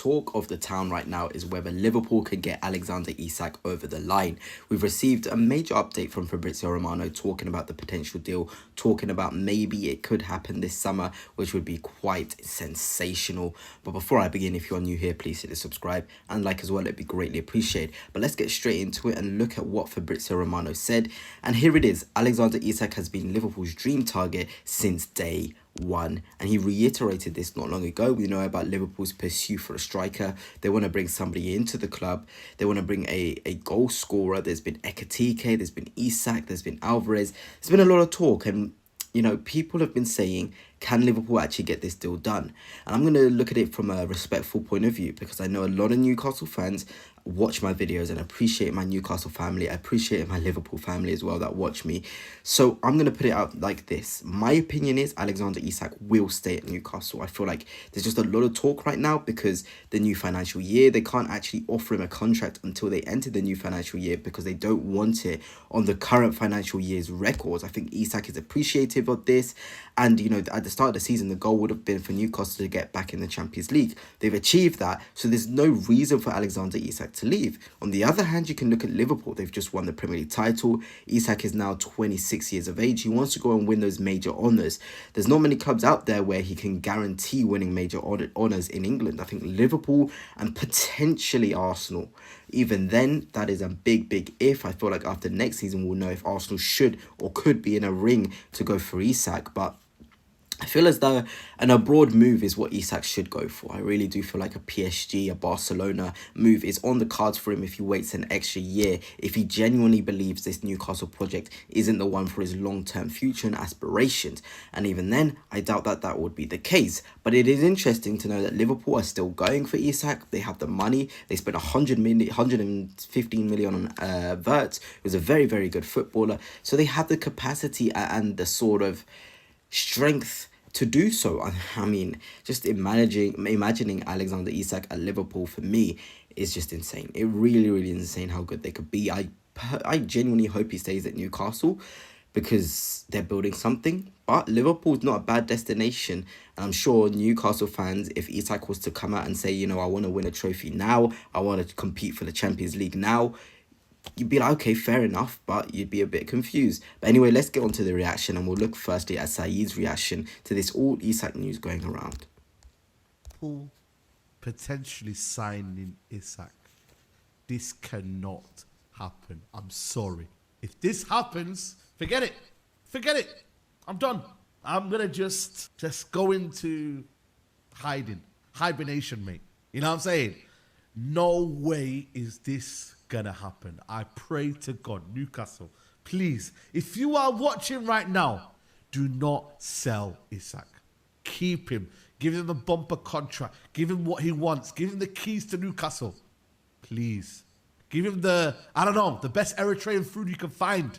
Talk of the town right now is whether Liverpool can get Alexander Isak over the line. We've received a major update from Fabrizio Romano talking about the potential deal, talking about maybe it could happen this summer, which would be quite sensational. But before I begin, if you're new here, please hit the subscribe and like as well, it'd be greatly appreciated. But let's get straight into it and look at what Fabrizio Romano said. And here it is. Alexander Isak has been Liverpool's dream target since day one, and he reiterated this not long ago. We know about Liverpool's pursuit for a striker. They want to bring somebody into the club. They want to bring a goal scorer. There's been Ekatike, there's been Isak, there's been Alvarez. There's been a lot of talk, and people have been saying, can Liverpool actually get this deal done? And I'm going to look at it from a respectful point of view, because I know a lot of Newcastle fans watch my videos and appreciate my Newcastle family. I appreciate my Liverpool family as well that watch me. So I'm going to put it out like this. My opinion is Alexander Isak will stay at Newcastle. I feel like there's just a lot of talk right now because the new financial year, they can't actually offer him a contract until they enter the new financial year because they don't want it on the current financial year's records. I think Isak is appreciative of this. And, at the start of the season, the goal would have been for Newcastle to get back in the Champions League. They've achieved that. So there's no reason for Alexander Isak to leave. On the other hand, you can look at Liverpool. They've just won the Premier League title. Isak is now 26 years of age. He wants to go and win those major honours. There's not many clubs out there where he can guarantee winning major honours in England. I think Liverpool and potentially Arsenal. Even then, that is a big if. I feel like after next season, we'll know if Arsenal should or could be in a ring to go for Isak. But I feel as though an abroad move is what Isak should go for. I really do feel like a PSG, a Barcelona move is on the cards for him if he waits an extra year, if he genuinely believes this Newcastle project isn't the one for his long-term future and aspirations. And even then, I doubt that that would be the case. But it is interesting to know that Liverpool are still going for Isak. They have the money. They spent 115 million on Wirtz, who was a very good footballer. So they have the capacity and the sort of strength to do so. I mean, just imagining Alexander Isak at Liverpool for me is just insane. It really insane how good they could be. I genuinely hope he stays at Newcastle because they're building something. But Liverpool's not a bad destination. And I'm sure Newcastle fans, if Isak was to come out and say, I want to win a trophy now, I want to compete for the Champions League now, you'd be like, okay, fair enough, but you'd be a bit confused. But anyway, let's get on to the reaction, and we'll look firstly at Saeed's reaction to this all Isak news going around. Liverpool potentially signing Isak. This cannot happen. I'm sorry. If this happens, forget it. Forget it. I'm done. I'm going to just go into hibernation, mate. You know what I'm saying? No way is this gonna happen. I pray to God, Newcastle, please, if you are watching right now, do not sell Isak. Keep him. Give him a bumper contract. Give him what he wants. Give him the keys to Newcastle. Please. Give him the best Eritrean food you can find.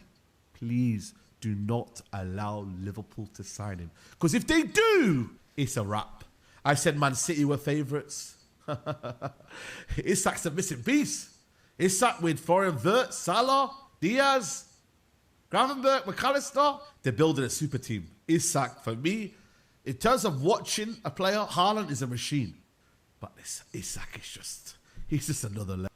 Please do not allow Liverpool to sign him. Because if they do, it's a wrap. I said Man City were favourites. Isak's a missing piece. Isak with Florian Wirtz, Salah, Diaz, Gravenberch, McAllister. They're building a super team. Isak, for me, in terms of watching a player, Haaland is a machine. But Isak is he's just another level.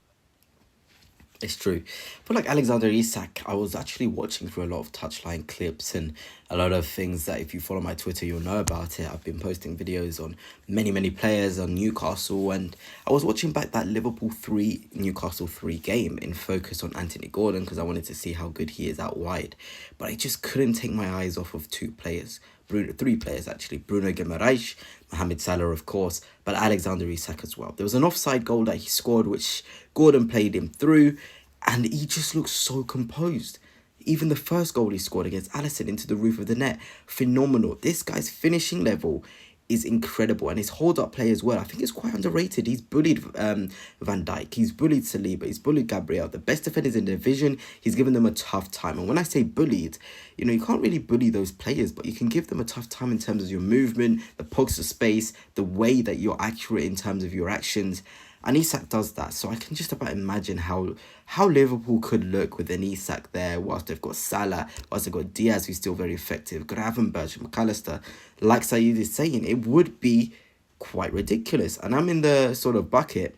It's true. But like Alexander Isak, I was actually watching through a lot of touchline clips and a lot of things that if you follow my Twitter, you'll know about it. I've been posting videos on many players on Newcastle, and I was watching back that Liverpool 3, Newcastle 3 game in focus on Anthony Gordon because I wanted to see how good he is out wide. But I just couldn't take my eyes off of three players actually. Bruno Guimaraes, Mohamed Salah, of course, but Alexander Isak as well. There was an offside goal that he scored, which Gordon played him through, and he just looks so composed. Even the first goal he scored against Alisson into the roof of the net, phenomenal. This guy's finishing level is incredible, and his hold-up play as well. I think it's quite underrated. He's bullied Van Dijk, he's bullied Saliba, he's bullied Gabriel, the best defenders in the division. He's given them a tough time. And when I say bullied, you can't really bully those players, but you can give them a tough time in terms of your movement, the pockets of space, the way that you're accurate in terms of your actions. And Isak does that. So I can just about imagine how Liverpool could look with an Isak there, whilst they've got Salah, whilst they've got Diaz, who's still very effective, Gravenberch, McAllister. Like Saeed is saying, it would be quite ridiculous. And I'm in the sort of bucket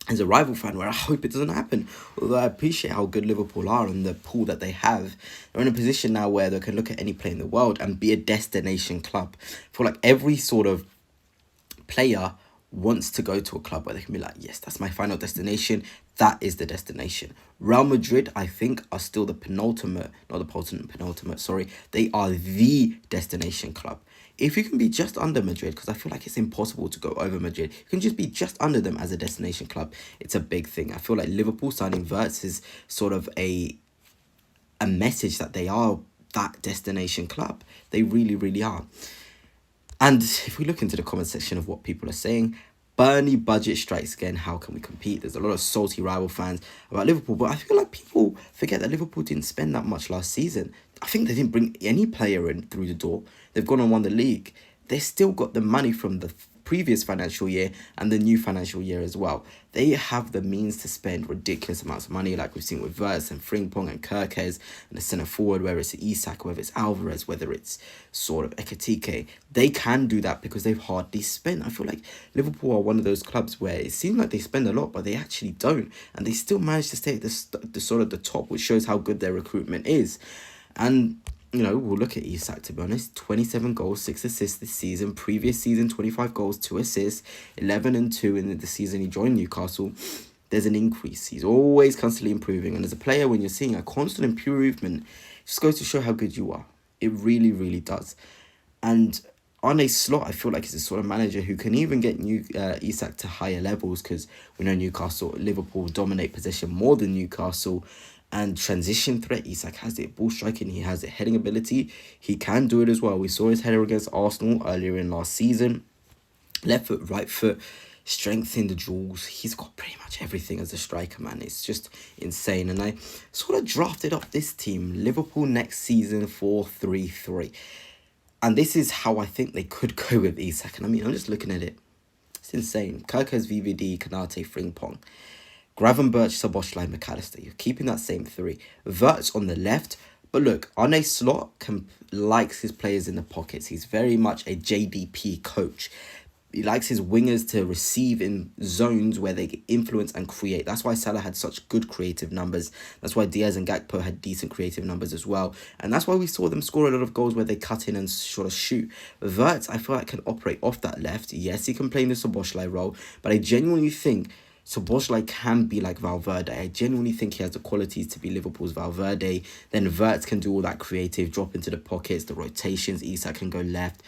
as a rival fan where I hope it doesn't happen. Although I appreciate how good Liverpool are and the pool that they have. They're in a position now where they can look at any player in the world and be a destination club. I feel like every sort of player wants to go to a club where they can be like, yes, that's my final destination. That is the destination. Real Madrid, I think, are still the penultimate, not the penultimate, sorry. They are the destination club. If you can be just under Madrid, because I feel like it's impossible to go over Madrid, you can just be just under them as a destination club. It's a big thing. I feel like Liverpool signing Wirtz is sort of a message that they are that destination club. They really, really are. And if we look into the comment section of what people are saying, Burnley budget strikes again. How can we compete? There's a lot of salty rival fans about Liverpool, but I feel like people forget that Liverpool didn't spend that much last season. I think they didn't bring any player in through the door. They've gone and won the league. They still got the money from the previous financial year and the new financial year as well. They have the means to spend ridiculous amounts of money, like we've seen with Wirtz and Frimpong and Kirkes and the centre forward, whether it's Isak, whether it's Alvarez, whether it's sort of Ekitike. They can do that because they've hardly spent. I feel like Liverpool are one of those clubs where it seems like they spend a lot, but they actually don't, and they still manage to stay at the sort of the top, which shows how good their recruitment is. And we'll look at Isak, to be honest. 27 goals, 6 assists this season. Previous season, 25 goals, 2 assists, 11 and 2 in the season he joined Newcastle. There's an increase. He's always constantly improving. And as a player, when you're seeing a constant improvement, it just goes to show how good you are. It really, really does. And Arne Slot, I feel like, is a sort of manager who can even get Isak to higher levels, because we know Liverpool dominate possession more than Newcastle. And transition threat, Isak has it. Ball striking, he has it. Heading ability, he can do it as well. We saw his header against Arsenal earlier in last season. Left foot, right foot, strength in the jewels. He's got pretty much everything as a striker, man. It's just insane. And I sort of drafted up this team, Liverpool next season 4-3-3. And this is how I think they could go with Isak. And I mean, I'm just looking at it. It's insane. Kirkes, VVD, Kanate, Frimpong. Gravenberch, Szoboszlai, McAllister. You're keeping that same three. Wirtz on the left. But look, Arne Slot likes his players in the pockets. He's very much a JDP coach. He likes his wingers to receive in zones where they influence and create. That's why Salah had such good creative numbers. That's why Diaz and Gakpo had decent creative numbers as well. And that's why we saw them score a lot of goals where they cut in and sort of shoot. Wirtz, I feel like, can operate off that left. Yes, he can play in the Szoboszlai role. But I genuinely think Szoboszlai can be like Valverde. I genuinely think he has the qualities to be Liverpool's Valverde. Then Wirtz can do all that creative, drop into the pockets, the rotations. Isak can go left.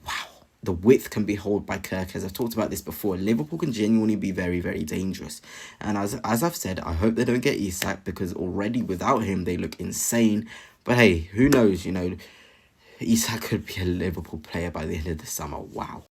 Wow. The width can be held by Kirkes. I've talked about this before. Liverpool can genuinely be very, very dangerous. And as I've said, I hope they don't get Isak, because already without him, they look insane. But hey, who knows, Isak could be a Liverpool player by the end of the summer. Wow.